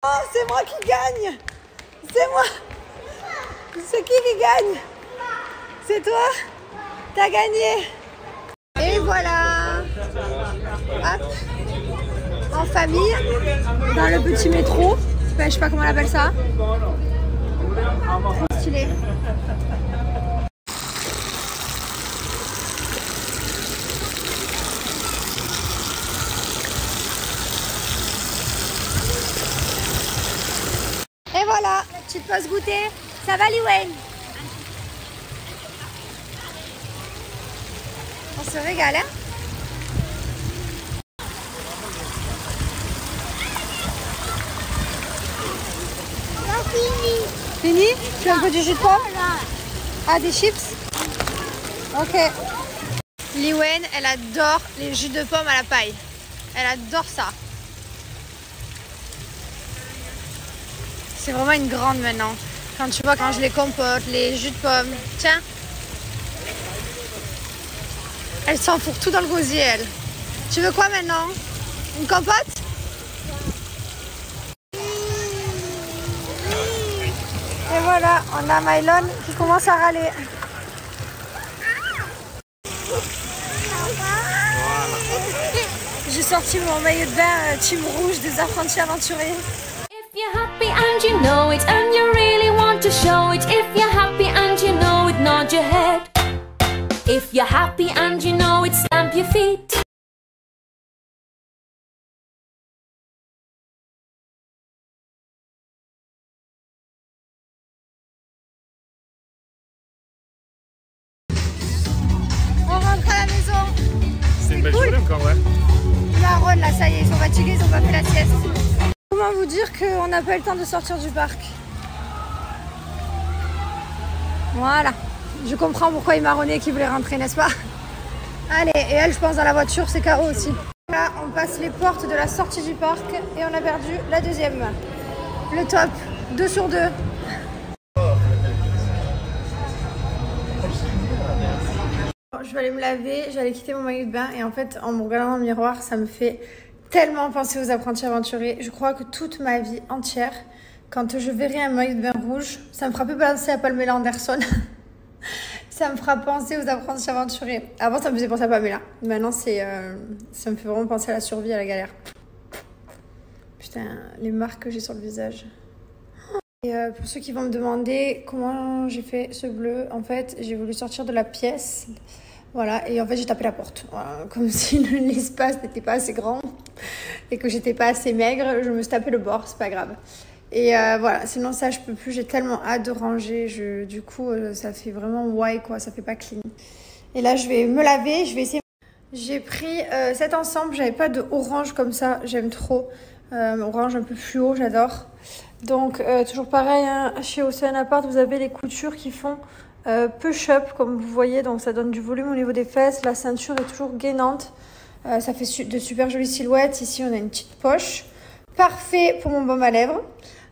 Oh, c'est moi qui gagne. C'est moi. C'est qui gagne? C'est toi? T'as gagné. Et voilà. Hop. En famille, dans le petit métro. Ben, je sais pas comment on appelle ça. Trop stylé. Et voilà, petite pause goûter. Ça va, Liwen? On se régale, hein? Fini? Tu veux un peu du jus de pomme? Ah, des chips? Ok. Liwen, elle adore les jus de pomme à la paille. Elle adore ça. C'est vraiment une grande maintenant. Quand tu vois, quand je les compote, les jus de pomme. Tiens. Elle s'enfourre tout dans le gosier, elle. Tu veux quoi maintenant? Une compote? Et voilà, on a Mylon qui commence à râler. J'ai sorti mon maillot de bain team rouge des apprentis aventuriers. If you're happy and you know it and you really want to show it, if you're happy and you know it, nod your head. If you're happy and you know it, stamp your feet. On rentre à la maison. C'est une belle journée encore, ouais. La Ron, là, ça y est, ils sont fatigués, ils ont pas fait la sieste. Comment vous dire qu'on n'a pas eu le temps de sortir du parc? Voilà. Je comprends pourquoi il marronnait qu'il voulait rentrer, n'est-ce pas? Allez, et elle, je pense, dans la voiture, c'est KO aussi. Là, on passe les portes de la sortie du parc et on a perdu la deuxième. Le top, 2 sur 2. Je vais aller me laver, j'allais quitter mon maillot de bain et en fait, en me regardant dans le miroir, ça me fait tellement penser aux apprentis aventuriers. Je crois que toute ma vie entière, quand je verrai un maillot de bain rouge, ça me fera plus penser à Pamela Anderson. Ça me fera penser aux apprentis aventuriers. Avant, ça me faisait penser à Pamela. Maintenant, ça me fait vraiment penser à la survie, à la galère. Putain, les marques que j'ai sur le visage. Et pour ceux qui vont me demander comment j'ai fait ce bleu, en fait, j'ai voulu sortir de la pièce. Voilà, et en fait, j'ai tapé la porte. Voilà, comme si l'espace n'était pas assez grand et que j'étais pas assez maigre. Je me suis tapé le bord, c'est pas grave. Et voilà, sinon ça, je peux plus. J'ai tellement hâte de ranger. Du coup, ça fait vraiment why, quoi. Ça fait pas clean. Et là, je vais me laver. Je vais essayer. J'ai pris cet ensemble. J'avais pas de orange comme ça. J'aime trop. Orange un peu fluo, j'adore. Donc, toujours pareil, hein, chez Océan Apart, vous avez les coutures qui font push-up, comme vous voyez. Donc, ça donne du volume au niveau des fesses. La ceinture est toujours gainante. Ça fait de super jolies silhouettes. Ici, on a une petite poche. Parfait pour mon baume à lèvres.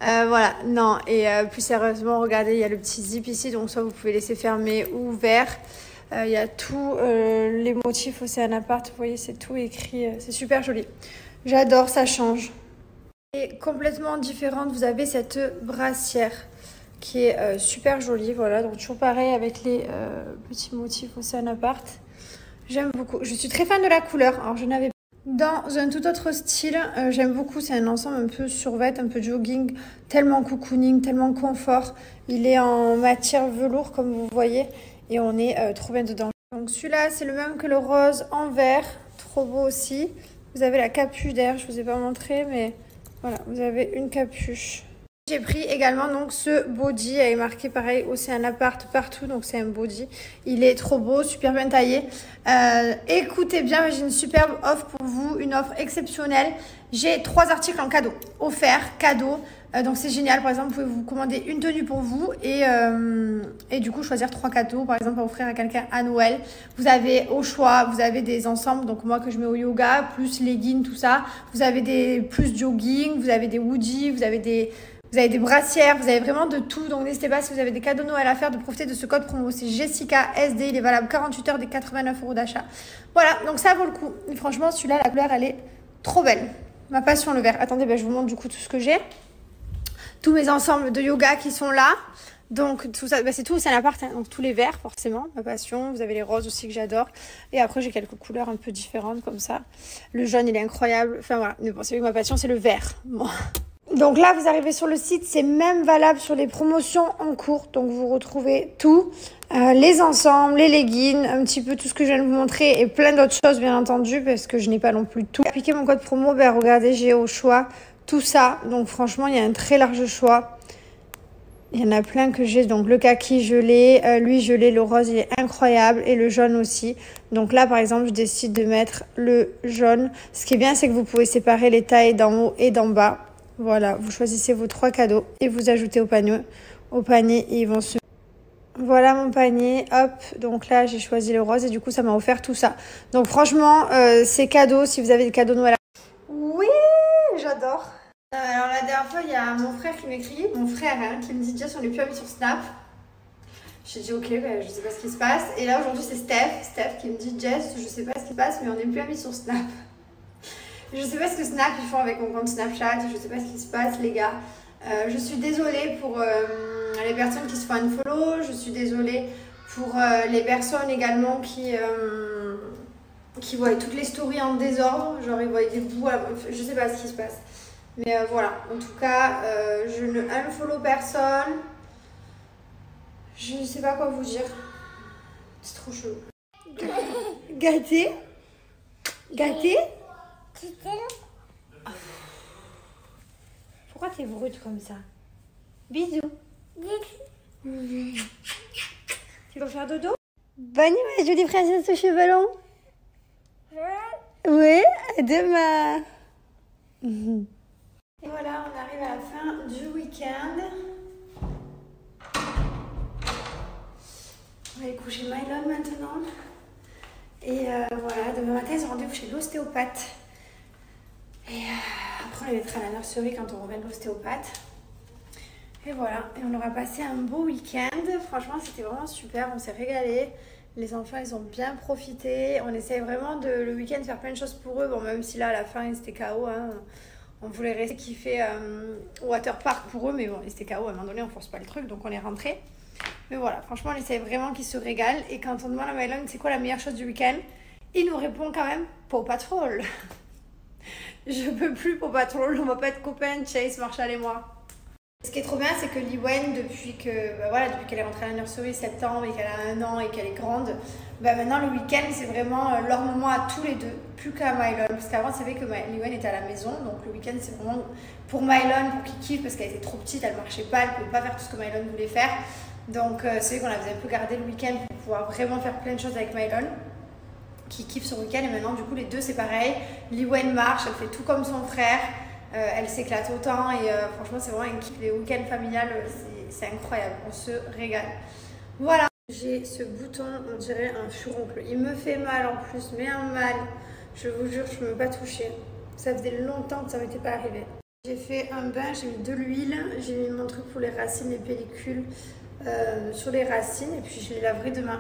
Voilà, non, et plus sérieusement, regardez, il y a le petit zip ici, donc soit vous pouvez laisser fermer ou ouvert. Il y a tous les motifs Océan Apart, vous voyez, c'est tout écrit, c'est super joli. J'adore, ça change. Et complètement différente, vous avez cette brassière qui est super jolie, voilà, donc toujours pareil avec les petits motifs Océan Apart. J'aime beaucoup, je suis très fan de la couleur, alors je n'avais pas. Dans un tout autre style, j'aime beaucoup, c'est un ensemble un peu survêt, un peu jogging, tellement cocooning, tellement confort. Il est en matière velours comme vous voyez et on est trop bien dedans. Donc celui-là, c'est le même que le rose en vert, trop beau aussi. Vous avez la capuche derrière, je ne vous ai pas montré, mais voilà, vous avez une capuche. J'ai pris également donc ce body, il est marqué pareil Océan Apart partout, donc c'est un body. Il est trop beau, super bien taillé. Écoutez bien, j'ai une superbe offre pour vous, une offre exceptionnelle. J'ai 3 articles en cadeau, offerts, cadeau. Donc c'est génial, par exemple, vous pouvez vous commander une tenue pour vous et du coup choisir 3 cadeaux, par exemple à offrir à quelqu'un à Noël. Vous avez au choix, vous avez des ensembles, donc moi que je mets au yoga, plus leggings, tout ça. Vous avez des plus jogging, vous avez des hoodies, vous avez des brassières, vous avez vraiment de tout. Donc n'hésitez pas, si vous avez des cadeaux Noël à faire, de profiter de ce code promo. C'est Jessica SD, il est valable 48 heures des 89 € d'achat. Voilà, donc ça vaut le coup. Et franchement, celui-là, la couleur, elle est trop belle. Ma passion, le vert. Attendez, je vous montre du coup tout ce que j'ai. tous mes ensembles de yoga qui sont là. Donc tout ça, bah, c'est tout, c'est un appart, hein. Donc tous les verts forcément, ma passion. Vous avez les roses aussi que j'adore. Et après j'ai quelques couleurs un peu différentes comme ça. Le jaune il est incroyable. Enfin voilà, mais bon, c'est vrai que ma passion c'est le vert. Bon. Donc là vous arrivez sur le site, c'est même valable sur les promotions en cours. Donc vous retrouvez tout, les ensembles, les leggings, un petit peu tout ce que je viens de vous montrer et plein d'autres choses bien entendu parce que je n'ai pas non plus tout. Appliquez mon code promo, ben regardez j'ai au choix tout ça. Donc franchement il y a un très large choix. Il y en a plein que j'ai, donc le kaki je l'ai, lui je l'ai, le rose il est incroyable et le jaune aussi. Donc là par exemple je décide de mettre le jaune. Ce qui est bien c'est que vous pouvez séparer les tailles d'en haut et d'en bas. Voilà, vous choisissez vos 3 cadeaux et vous ajoutez au panier et ils vont se... Voilà mon panier, hop, donc là j'ai choisi le rose et du coup ça m'a offert tout ça. Donc franchement c'est cadeau si vous avez des cadeaux Noël. Oui, j'adore. Alors la dernière fois, il y a mon frère qui m'écrit, mon frère hein, qui me dit Jess, on n'est plus amis sur Snap. J'ai dit ok, bah, je sais pas ce qui se passe. Et là aujourd'hui c'est Steph qui me dit Jess, je sais pas ce qui se passe, mais on n'est plus amis sur Snap. Je sais pas ce que Snap ils font avec mon compte Snapchat, je sais pas ce qui se passe les gars. Je suis désolée pour les personnes qui se font unfollow, je suis désolée pour les personnes également qui voient toutes les stories en désordre, genre ils voient des bouts, je sais pas ce qui se passe. Mais voilà, en tout cas, je ne unfollow personne. Je ne sais pas quoi vous dire. C'est trop chaud. Gâté? Gâté? Pourquoi t'es brute comme ça? Bisous. Tu vas faire dodo? Bonne nuit, ma jolie princesse aux cheveux longs. Oui, à demain. Et voilà, on arrive à la fin du week-end. On va aller coucher Mylon maintenant. Et voilà, demain matin, ils ont rendez-vous chez l'ostéopathe. Et après, on les mettra à la nurserie quand on revient de l'ostéopathe. Et voilà, et on aura passé un beau week-end. Franchement, c'était vraiment super, on s'est régalé. Les enfants, ils ont bien profité. On essaye vraiment de, le week-end, faire plein de choses pour eux. Bon, même si là, à la fin, ils étaient KO, hein. On voulait rester kiffer Waterpark pour eux, mais bon, ils étaient KO. À un moment donné, on force pas le truc, donc on est rentré. Mais voilà, franchement, on essaie vraiment qu'ils se régalent. Et quand on demande à Mylon, c'est quoi la meilleure chose du week-end, il nous répond quand même Paw Patrol. Je peux plus Paw Patrol, on va pas être copains, Chase, Marshall et moi. Ce qui est trop bien, c'est que Liwen, depuis qu'elle est rentrée à la nurserie septembre et qu'elle a 1 an et qu'elle est grande, maintenant le week-end c'est vraiment leur moment à tous les deux, plus qu'à Mylon. Parce qu'avant c'est vrai que Liwen était à la maison, donc le week-end c'est vraiment pour Mylon, pour qu'il kiffe, parce qu'elle était trop petite, elle marchait pas, elle pouvait pas faire tout ce que Mylon voulait faire. Donc c'est vrai qu'on la faisait un peu garder le week-end pour pouvoir vraiment faire plein de choses avec Mylon, qui kiffe son week-end. Et maintenant du coup les deux c'est pareil, Liwen marche, elle fait tout comme son frère. Elle s'éclate autant et franchement c'est vraiment un kiff. Les week-ends familiales c'est incroyable, on se régale. Voilà, j'ai ce bouton, on dirait un furoncle, il me fait mal en plus, mais un mal, je vous jure, je ne me pas toucher. Ça faisait longtemps que ça m'était pas arrivé. J'ai fait un bain, j'ai mis de l'huile, j'ai mis mon truc pour les racines, les pellicules sur les racines et puis je les laverai demain.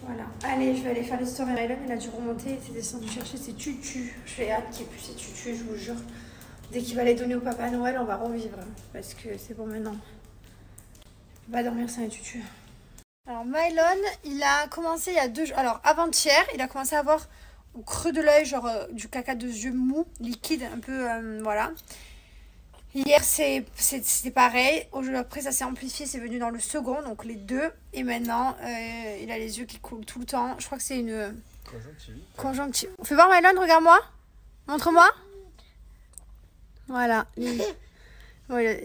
Voilà, allez, je vais aller faire les stories. Mylon, il a dû remonter, il était descendu chercher ses tutus. J'ai hâte qu'il n'y ait plus ses tutus, je vous jure. Dès qu'il va les donner au Papa Noël, on va revivre. Parce que c'est bon maintenant. Je ne peux pas dormir sans les tutus. Alors, Mylon, il a commencé il y a 2 jours. Alors, avant-hier, il a commencé à avoir au creux de l'œil, genre du caca de yeux mou, liquide, un peu, voilà. Hier, c'était pareil. Après, ça s'est amplifié. C'est venu dans le second, donc les deux. Et maintenant, il a les yeux qui coulent tout le temps. Je crois que c'est une conjonctivite. Fais voir, Mylon, regarde-moi. Montre-moi. Voilà. Oui,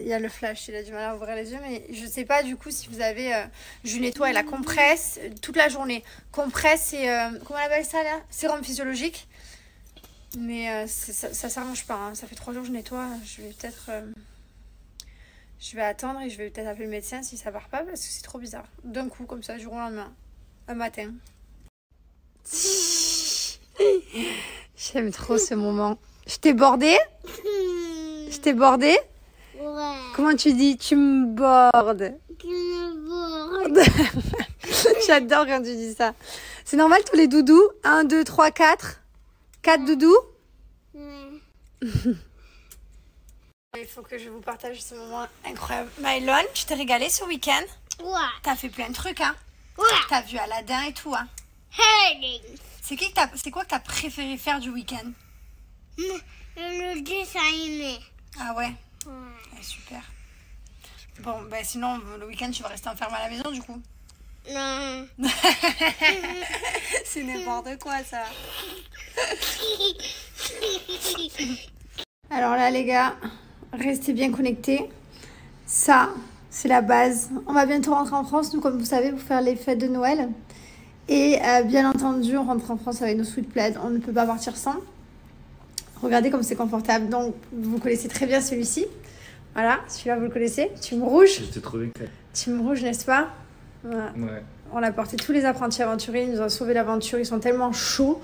il y a le flash. Il a du mal à ouvrir les yeux. Mais je ne sais pas, du coup, si vous avez... je nettoie la compresse toute la journée. Compresse et... comment on appelle ça, là? Sérum physiologique. Mais ça s'arrange pas, hein. Ça fait 3 jours que je nettoie. Je vais peut-être... je vais attendre et je vais peut-être appeler le médecin si ça part pas parce que c'est trop bizarre. D'un coup, comme ça, du jour au lendemain. Un matin. J'aime trop ce moment. Je t'ai bordé? Je t'ai bordé? Ouais. Comment tu dis? Tu me bordes. Tu me bordes. J'adore quand tu dis ça. C'est normal tous les doudous? 1, 2, 3, 4. 4 doudous? Ouais. Il faut que je vous partage ce moment incroyable. Mylon, tu t'es régalée ce week-end? Ouais. T'as fait plein de trucs, hein? Ouais. T'as vu Aladdin et tout, hein? Hey. C'est quoi que t'as préféré faire du week-end? Le dessin animé. Ah ouais? Ouais. Ouais, super. Bon, bah sinon, le week-end, tu vas rester enfermé à la maison, du coup? Non. C'est n'importe quoi, ça. Alors là, les gars, restez bien connectés. Ça, c'est la base. On va bientôt rentrer en France, nous, comme vous savez, pour faire les fêtes de Noël. Et bien entendu, on rentre en France avec nos sweet plaids. On ne peut pas partir sans. Regardez comme c'est confortable. Donc, vous connaissez très bien celui-ci. Voilà, celui-là, vous le connaissez. Team rouge. J'étais trop bien. Team rouge, n'est-ce pas? Voilà. Ouais. On a porté tous les apprentis aventuriers. Ils nous ont sauvé l'aventure. Ils sont tellement chauds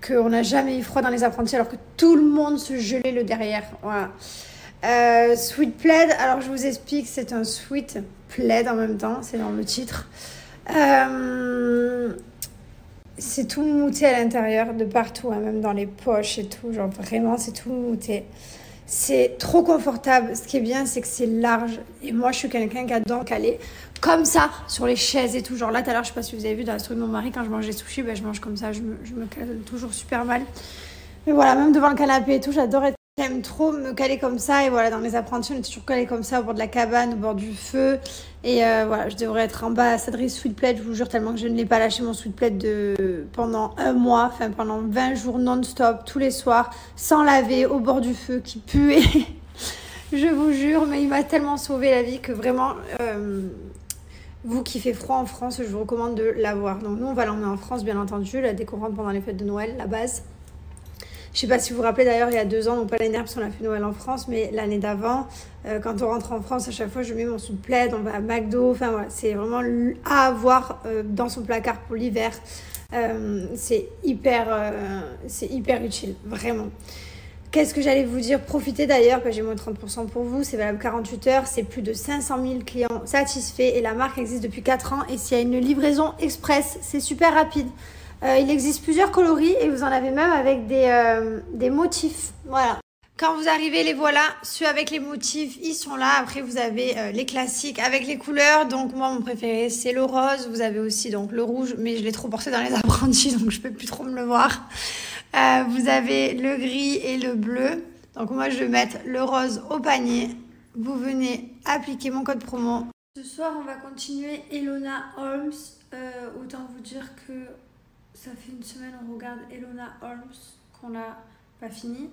qu'on n'a jamais eu froid dans les apprentis alors que tout le monde se gelait le derrière. Voilà. Sweet plaid. Alors, je vous explique. C'est un sweet plaid en même temps. C'est dans le titre. C'est tout mouté à l'intérieur, de partout, hein, même dans les poches et tout. Genre vraiment, c'est tout mouté. C'est trop confortable. Ce qui est bien, c'est que c'est large. Et moi, je suis quelqu'un qui adore caler comme ça sur les chaises et tout. Genre là, tout à l'heure, je sais pas si vous avez vu dans la story de mon mari, quand je mange des sushis, ben, je mange comme ça. Je me cale toujours super mal. Mais voilà, même devant le canapé et tout, j'adore être. J'aime trop me caler comme ça. Et voilà, dans les apprentis, on est toujours calé comme ça au bord de la cabane, au bord du feu. Et voilà, je devrais être ambassadrice sweet plaid, je vous jure, tellement que je ne l'ai pas lâché mon sweet plaid pendant un mois, enfin pendant 20 jours non-stop, tous les soirs, sans laver, au bord du feu, qui puait. Je vous jure, mais il m'a tellement sauvé la vie que vraiment, vous qui fait froid en France, je vous recommande de l'avoir. Donc nous, on va l'emmener en France, bien entendu, la découvrir pendant les fêtes de Noël, la base. Je sais pas si vous vous rappelez d'ailleurs, il y a 2 ans, donc pas l'année dernière parce qu'on a fait Noël en France, mais l'année d'avant, quand on rentre en France, à chaque fois je mets mon sweat plaid, on va à McDo, enfin voilà, c'est vraiment à avoir dans son placard pour l'hiver. C'est hyper utile, vraiment. Qu'est-ce que j'allais vous dire? Profitez d'ailleurs, j'ai moins 30% pour vous, c'est valable 48 heures, c'est plus de 500 000 clients satisfaits et la marque existe depuis 4 ans et s'il y a une livraison express, c'est super rapide. Il existe plusieurs coloris et vous en avez même avec des motifs. Voilà. Quand vous arrivez, les voilà. Ceux avec les motifs, ils sont là. Après, vous avez les classiques avec les couleurs. Donc, moi, mon préféré, c'est le rose. Vous avez aussi donc le rouge, mais je l'ai trop porté dans les apprentis, donc je peux plus trop me le voir. Vous avez le gris et le bleu. Donc, moi, je vais mettre le rose au panier. Vous venez appliquer mon code promo. Ce soir, on va continuer Elona Holmes. Autant vous dire que ça fait une semaine on regarde Elona Holmes qu'on n'a pas fini.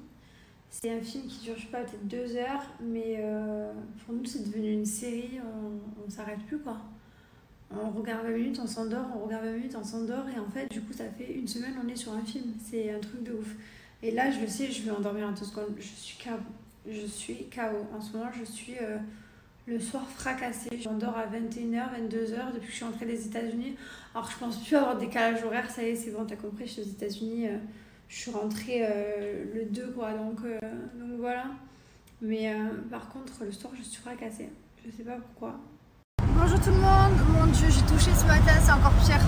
C'est un film qui dure, je sais pas, peut-être 2 heures, mais pour nous c'est devenu une série, on s'arrête plus quoi. On regarde 20 minutes, on s'endort, on regarde 20 minutes, on s'endort, et en fait du coup ça fait une semaine on est sur un film, c'est un truc de ouf. Et là je le sais, je vais endormir en 2 secondes, je suis KO. En ce moment je suis le soir fracassée, j'endors à 21h, 22h depuis que je suis rentrée des États-Unis. Alors je pense plus avoir de décalage horaire, ça y est, c'est bon, t'as compris, je suis aux États-Unis, je suis rentrée le 2 quoi, donc voilà. Mais par contre le soir je suis fracassée, je sais pas pourquoi. Bonjour tout le monde, mon dieu, j'ai touché ce matin, c'est encore pire.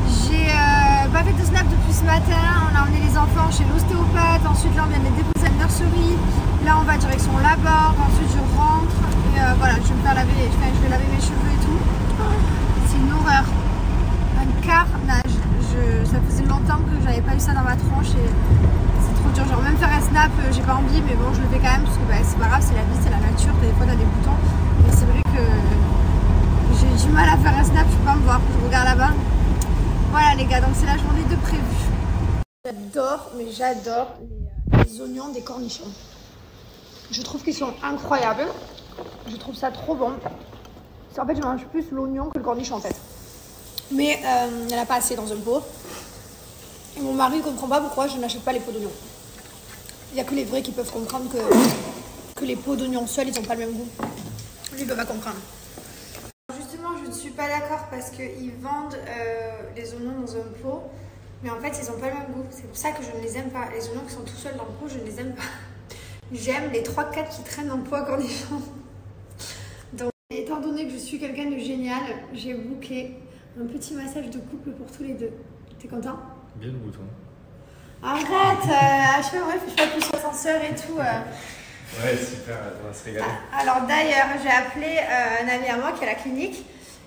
J'ai pas fait de snap depuis ce matin, on a emmené les enfants chez l'ostéopathe, ensuite là on vient de les déposer à la nurserie. Là on va direction là-bas, ensuite je rentre et voilà, je vais me faire laver, je vais laver mes cheveux et tout. C'est une horreur, un carnage. Ça faisait longtemps que j'avais pas eu ça dans ma tronche et c'est trop dur. Genre même faire un snap, j'ai pas envie, mais bon je le fais quand même parce que c'est pas grave, c'est la vie, c'est la nature, des fois t'as des boutons. Mais c'est vrai que j'ai du mal à faire un snap, je peux pas me voir, je regarde là-bas. Voilà les gars, donc c'est la journée de prévu. J'adore, mais j'adore les oignons des cornichons. Je trouve qu'ils sont incroyables. Je trouve ça trop bon. En fait, je mange plus l'oignon que le cornichon en fait. Mais il n'y en a pas assez dans un pot. Et mon mari ne comprend pas pourquoi je n'achète pas les pots d'oignons. Il n'y a que les vrais qui peuvent comprendre que les pots d'oignons seuls, ils n'ont pas le même goût. Lui, il ne peut pas comprendre. Justement, je ne suis pas d'accord parce qu'ils vendent les oignons dans un pot. Mais en fait, ils n'ont pas le même goût. C'est pour ça que je ne les aime pas. Les oignons qui sont tout seuls dans le pot, je ne les aime pas. J'aime les 3-4 qui traînent dans le pot à cornichons. Donc, étant donné que je suis quelqu'un de génial, j'ai booké un petit massage de couple pour tous les deux. T'es content? Bien le bouton. Arrête, je fais plus l'ascenseur et tout. Ouais, super, on va se régaler. Alors d'ailleurs, j'ai appelé un ami à moi qui est à la clinique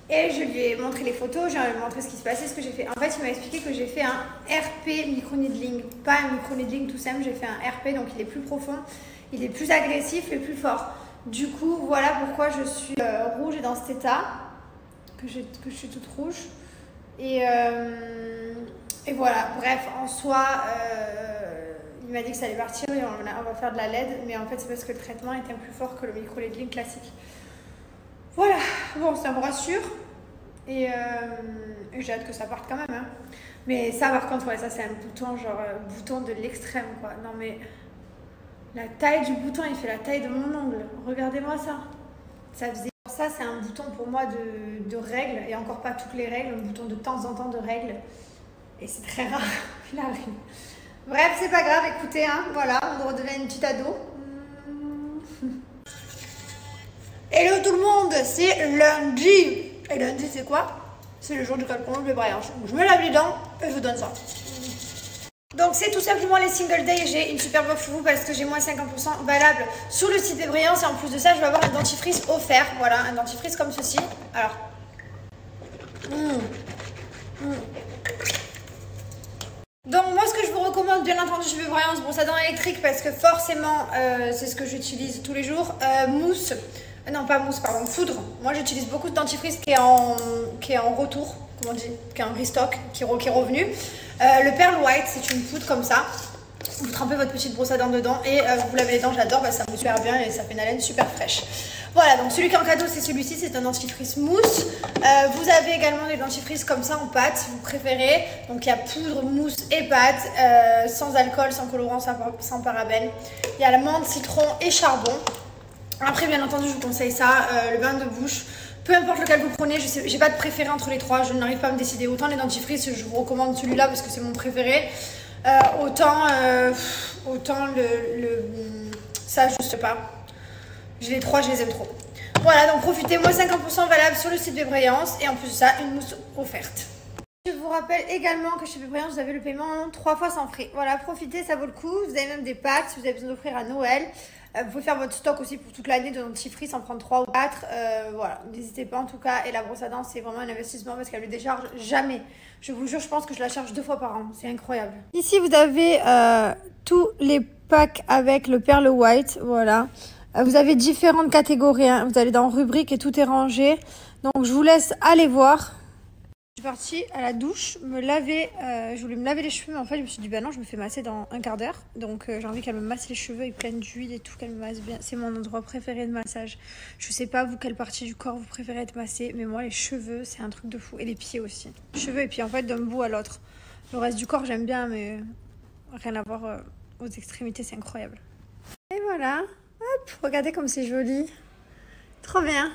et je lui ai montré les photos, je lui ai montré ce qui se passait, ce que j'ai fait. En fait, il m'a expliqué que j'ai fait un RP micro-needling, pas un micro-needling tout simple, j'ai fait un RP, donc il est plus profond, il est plus agressif et plus fort. Du coup, voilà pourquoi je suis rouge et dans cet état, que je suis toute rouge. Et voilà, bref, en soi, il m'a dit que ça allait partir et on va faire de la LED, mais en fait c'est parce que le traitement était plus fort que le micro-needling classique. Voilà, bon, ça me rassure et j'ai hâte que ça parte quand même. Hein. Mais ça par contre, ouais, ça c'est un bouton, genre bouton de l'extrême quoi. Non mais la taille du bouton, il fait la taille de mon ongle. Regardez-moi ça. Ça c'est un bouton pour moi de règles et encore pas toutes les règles, un bouton de temps en temps de règles. Et c'est très rare, il arrive. Bref, c'est pas grave, écoutez, hein, voilà, on redevient une petite ado. Hello tout le monde, c'est lundi. Et lundi, c'est quoi? C'est le jour du calcul de braillage. Donc je me lave les dents et je vous donne ça. Donc c'est tout simplement les single day. J'ai une super offre pour vous parce que j'ai moins 50% valable sur le site Bébrilliance. Et en plus de ça, je vais avoir un dentifrice offert. Voilà, un dentifrice comme ceci. Alors. Donc moi ce que je vous recommande bien entendu chez Bébrilliance, brosse à dents électrique parce que forcément c'est ce que j'utilise tous les jours. Mousse, non pas mousse pardon, poudre. Moi j'utilise beaucoup de dentifrice qui est en retour, comment on dit, qui est en restock, qui est revenu. Le Pearl White c'est une poudre comme ça. Vous trempez votre petite brosse à dents dedans et vous lavez les dents, j'adore, ça mousse super bien et ça fait une haleine super fraîche. Voilà, donc celui qui est en cadeau, c'est celui-ci, c'est un dentifrice mousse. Vous avez également des dentifrices comme ça en pâte, si vous préférez. Donc il y a poudre, mousse et pâte, sans alcool, sans colorant, sans parabènes. Il y a la menthe, citron et charbon. Après, bien entendu, je vous conseille ça, le bain de bouche. Peu importe lequel vous prenez, je n'ai pas de préféré entre les trois, je n'arrive pas à me décider. Autant les dentifrices, je vous recommande celui-là parce que c'est mon préféré. Autant ça, je sais pas. J'ai les trois, je les aime trop. Voilà, donc profitez, moi 50% valable sur le site Bébrilliance et en plus de ça, une mousse offerte. Je vous rappelle également que chez Bébrilliance, vous avez le paiement 3 fois sans frais. Voilà, profitez, ça vaut le coup. Vous avez même des packs si vous avez besoin d'offrir à Noël. Vous pouvez faire votre stock aussi pour toute l'année de dentifrice, en prendre 3 ou 4. Voilà, n'hésitez pas en tout cas. Et la brosse à dents, c'est vraiment un investissement parce qu'elle ne décharge jamais. Je vous jure, je pense que je la charge 2 fois par an. C'est incroyable. Ici, vous avez tous les packs avec le Pearl White. Voilà. Vous avez différentes catégories. Hein. Vous allez dans rubrique et tout est rangé. Donc, je vous laisse aller voir. Je suis partie à la douche, me laver, je voulais me laver les cheveux, mais en fait je me suis dit bah non, je me fais masser dans un quart d'heure. Donc j'ai envie qu'elle me masse les cheveux avec plein d'huile et tout, qu'elle me masse bien. C'est mon endroit préféré de massage. Je sais pas vous quelle partie du corps vous préférez être massé, mais moi les cheveux c'est un truc de fou. Et les pieds aussi. Cheveux et pieds en fait d'un bout à l'autre. Le reste du corps j'aime bien, mais rien à voir aux extrémités, c'est incroyable. Et voilà, hop, regardez comme c'est joli. Trop bien.